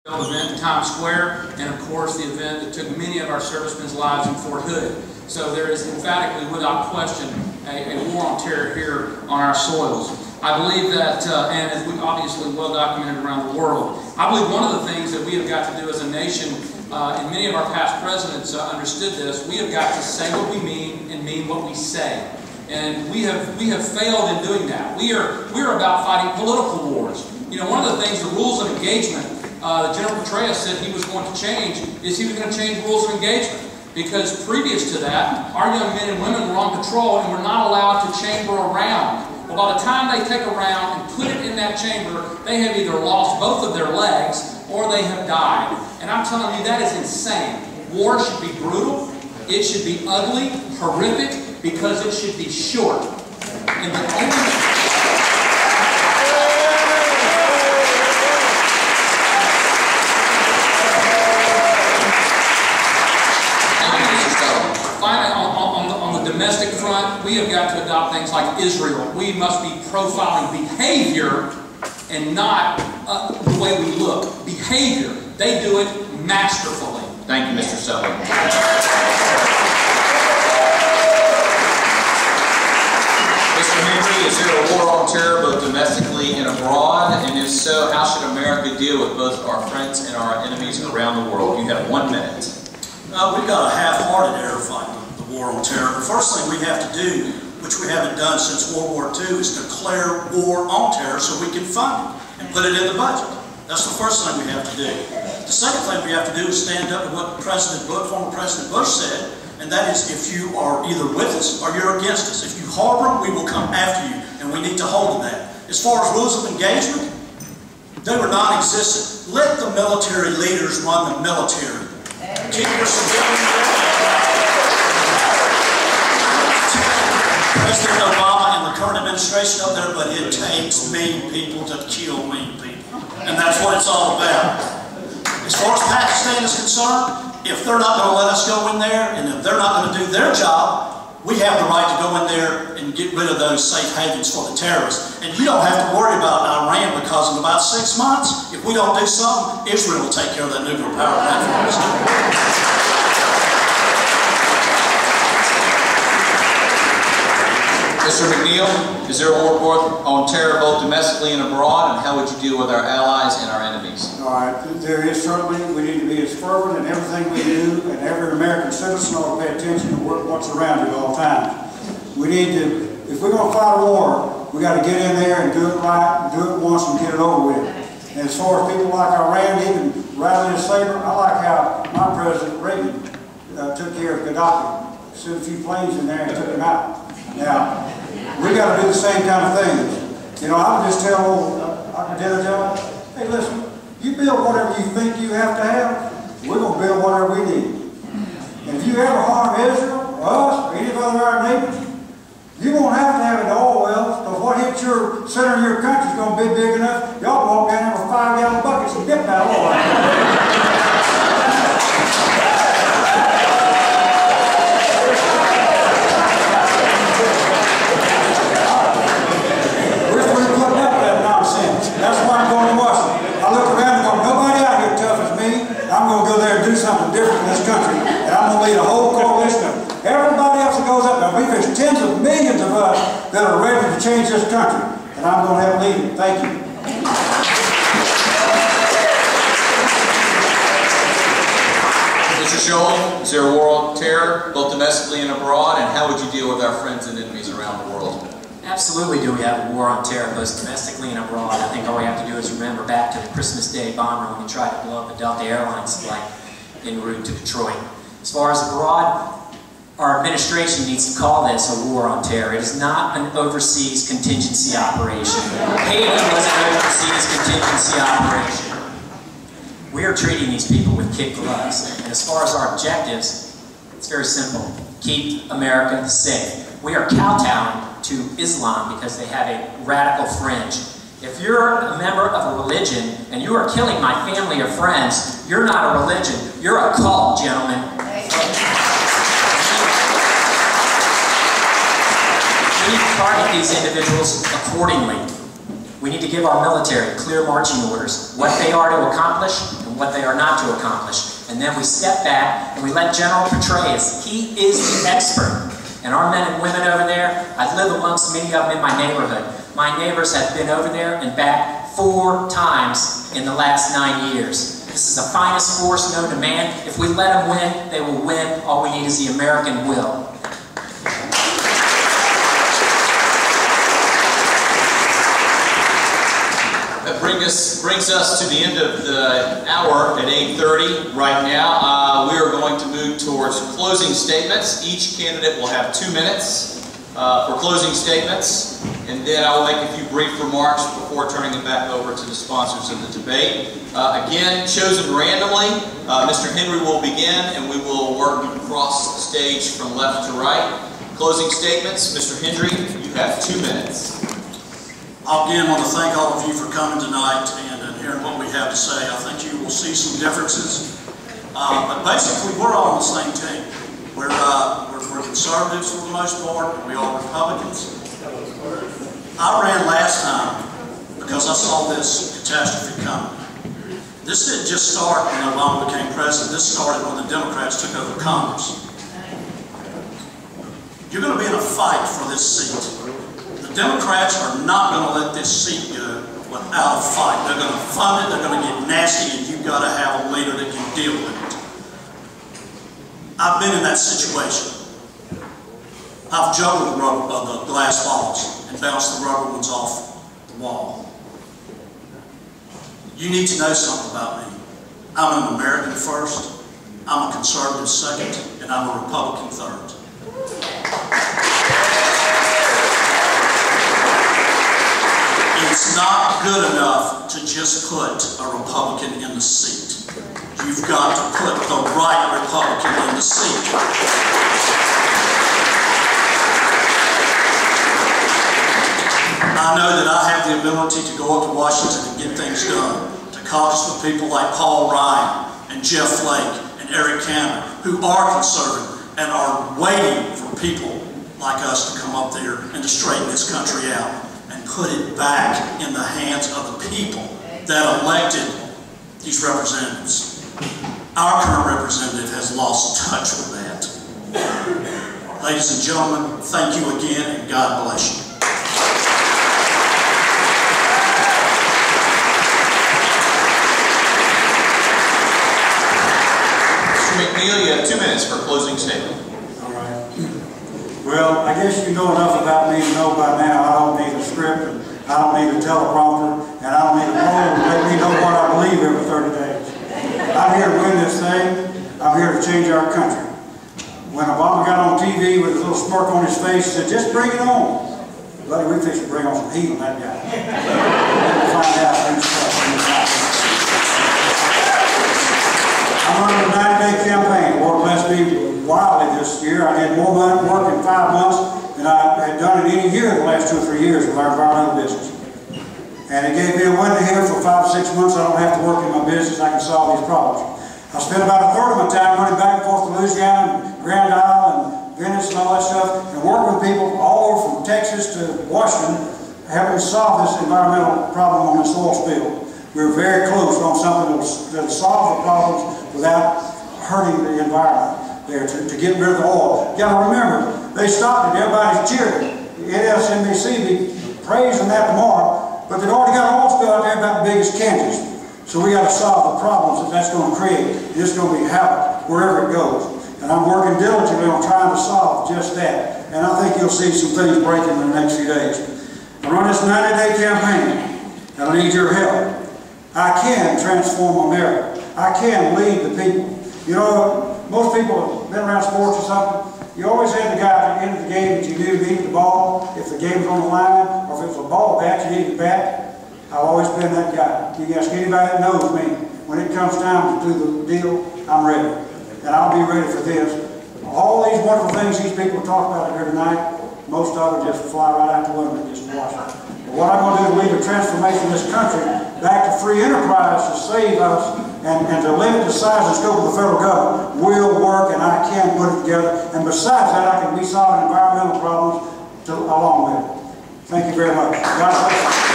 event in Times Square, and of course the event that took many of our servicemen's lives in Fort Hood. So there is emphatically, without question, a war on terror here on our soils. I believe that, and as we obviously well documented around the world, I believe one of the things that we have got to do as a nation, and many of our past presidents understood this, we have got to say what we mean and mean what we say. And we have failed in doing that. We are about fighting political wars. You know, one of the things, the rules of engagement, that General Petraeus said he was going to change, is he was going to change rules of engagement. Because previous to that, our young men and women were on patrol and were not allowed to chamber a round. Well, by the time they take a round and put it in that chamber, they have either lost both of their legs or they have died. And I'm telling you, that is insane. War should be brutal, it should be ugly, horrific, because it should be short. And the only domestic front, we have got to adopt things like Israel. We must be profiling behavior and not the way we look. Behavior. They do it masterfully. Thank you, Mr. Sullivan. Mr. Henry, is there a war on terror both domestically and abroad? And if so, how should America deal with both our friends and our enemies around the world? You have 1 minute. We've got a half-hearted air fight. War on terror. The first thing we have to do, which we haven't done since World War II, is declare war on terror so we can fund it and put it in the budget. That's the first thing we have to do. The second thing we have to do is stand up to what former President Bush said, and that is if you are either with us or you're against us. If you harbor, we will come after you, and we need to hold to that. As far as rules of engagement, they were non-existent. Let the military leaders run the military. Keep your civilian. President Obama and the current administration up there, but it takes mean people to kill mean people. And that's what it's all about. As far as Pakistan is concerned, if they're not going to let us go in there, and if they're not going to do their job, we have the right to go in there and get rid of those safe havens for the terrorists. And you don't have to worry about Iran, because in about 6 months, if we don't do something, Israel will take care of that nuclear power plant for us. Mr. McNeil, is there a war on terror both domestically and abroad, and how would you deal with our allies and our enemies? All right, there is certainly, we need to be as fervent in everything we do, and every American citizen ought to pay attention to what's around you at all times. We need to, if we're going to fight a war, we got to get in there and do it right, and do it once and get it over with. And as far as people like Iran even rattling his saber, I like how my President Reagan took care of Gaddafi. Sent a few planes in there and took him out. Now, we got to do the same kind of things. You know, I would just tell hey, listen, you build whatever you think you have to have, we're going to build whatever we need. And if you ever harm Israel, or us, or any of our neighbors, you won't have to have it all, because what hits your center of your country is going to be big enough, y'all walk down there with 5-gallon buckets and dip that all. That's why I'm going to Washington. I look around and go, nobody out here tough as me. I'm going to go there and do something different in this country. And I'm going to lead a whole coalition of everybody else that goes up there. I believe there's tens of millions of us that are ready to change this country. And I'm going to help lead it. Thank you. Mr. Schoen, is there a war on terror, both domestically and abroad, and how would you deal with our friends and enemies around the world? Absolutely do we have a war on terror, both domestically and abroad. I think all we have to do is remember back to the Christmas Day bomber when we tried to blow up the Delta Airlines flight en route to Detroit. As far as abroad, our administration needs to call this a war on terror. It is not an overseas contingency operation. Haiti was an overseas contingency operation. We are treating these people with kid gloves. And as far as our objectives, it's very simple. Keep America safe. We are kowtowing to Islam because they have a radical fringe. If you're a member of a religion and you are killing my family or friends, you're not a religion, you're a cult, gentlemen. We need to target these individuals accordingly. We need to give our military clear marching orders, what they are to accomplish and and what they are not to accomplish. And then we step back and we let General Petraeus, he is the expert. And our men and women over there, I live amongst many of them in my neighborhood. My neighbors have been over there and back 4 times in the last 9 years. This is the finest force known to man. If we let them win, they will win. All we need is the American will. That brings us to the end of the hour at 8:30 right now. We are going to move towards closing statements. Each candidate will have 2 minutes for closing statements, and then I will make a few brief remarks before turning it back over to the sponsors of the debate. Again, chosen randomly, Mr. Henry will begin, and we will work across the stage from left to right. Closing statements, Mr. Henry, you have 2 minutes. I again want to thank all of you for coming tonight and hearing what we have to say. I think you will see some differences, but basically we're all on the same team. We're conservatives for the most part, and we are Republicans. I ran last time because I saw this catastrophe coming. This didn't just start when Obama became president. This started when the Democrats took over Congress. You're going to be in a fight for this seat. The Democrats are not going to let this seat go without a fight. They're going to fund it, they're going to get nasty, and you've got to have a leader that can deal with it. I've been in that situation. I've juggled the glass balls and bounced the rubber ones off the wall. You need to know something about me. I'm an American first, I'm a conservative second, and I'm a Republican third. It's not good enough to just put a Republican in the seat. You've got to put the right Republican in the seat. I know that I have the ability to go up to Washington and get things done, to caucus with people like Paul Ryan and Jeff Flake and Eric Cantor, who are conservative and are waiting for people like us to come up there and to straighten this country out and put it back in the hands of the people that elected these representatives. Our current representative has lost touch with that. Ladies and gentlemen, thank you again, and God bless you. Mr. McNeil, you have 2 minutes for closing statement. All right. Well, I guess you know enough about me to know by now I don't need a script, and I don't need a teleprompter, and I don't need a poll to let me know what I believe every 30 days. I'm here to win this thing. I'm here to change our country. When Obama got on TV with a little smirk on his face, he said, "Just bring it on." Buddy, we fixed to bring on some heat on that guy. We'll find out who's I'm running a 90-day campaign. Lord bless me wildly this year. I had more work in 5 months than I had done in any year in the last 2 or 3 years with our environmental business. And it gave me a window here for 5 or 6 months. I don't have to work in my business. I can solve these problems. I spent about a third of my time running back and forth to Louisiana and Grand Isle and Venice and all that stuff, and working with people all over from Texas to Washington, helping solve this environmental problem on this oil spill. We're very close on something that will solve the problems without hurting the environment there to get rid of the oil. You got to remember, they stopped it. Everybody's cheering. NSNBC be praising that tomorrow, but they've already got an oil spill out there about the biggest Kansas. So we got to solve the problems that that's going to create. It's going to be havoc wherever it goes. And I'm working diligently on trying to solve just that. And I think you'll see some things breaking in the next few days. I run this 90-day campaign, and I need your help. I can transform America. I can lead the people. You know, most people have been around sports or something. You always had the guy at the end of the game that you knew needed the ball. If the game was on the line, or if it was a ball bat, you needed the bat. I've always been that guy. You can ask anybody that knows me. When it comes time to do the deal, I'm ready. And I'll be ready for this. All these wonderful things these people talk about here tonight, most of them just fly right out the window and just watch it. But what I'm going to do to lead a transformation of this country back to free enterprise to save us and to limit the size and scope of the federal government will work, and I can put it together. And besides that, I can be solving environmental problems along with it. Thank you very much. God bless you.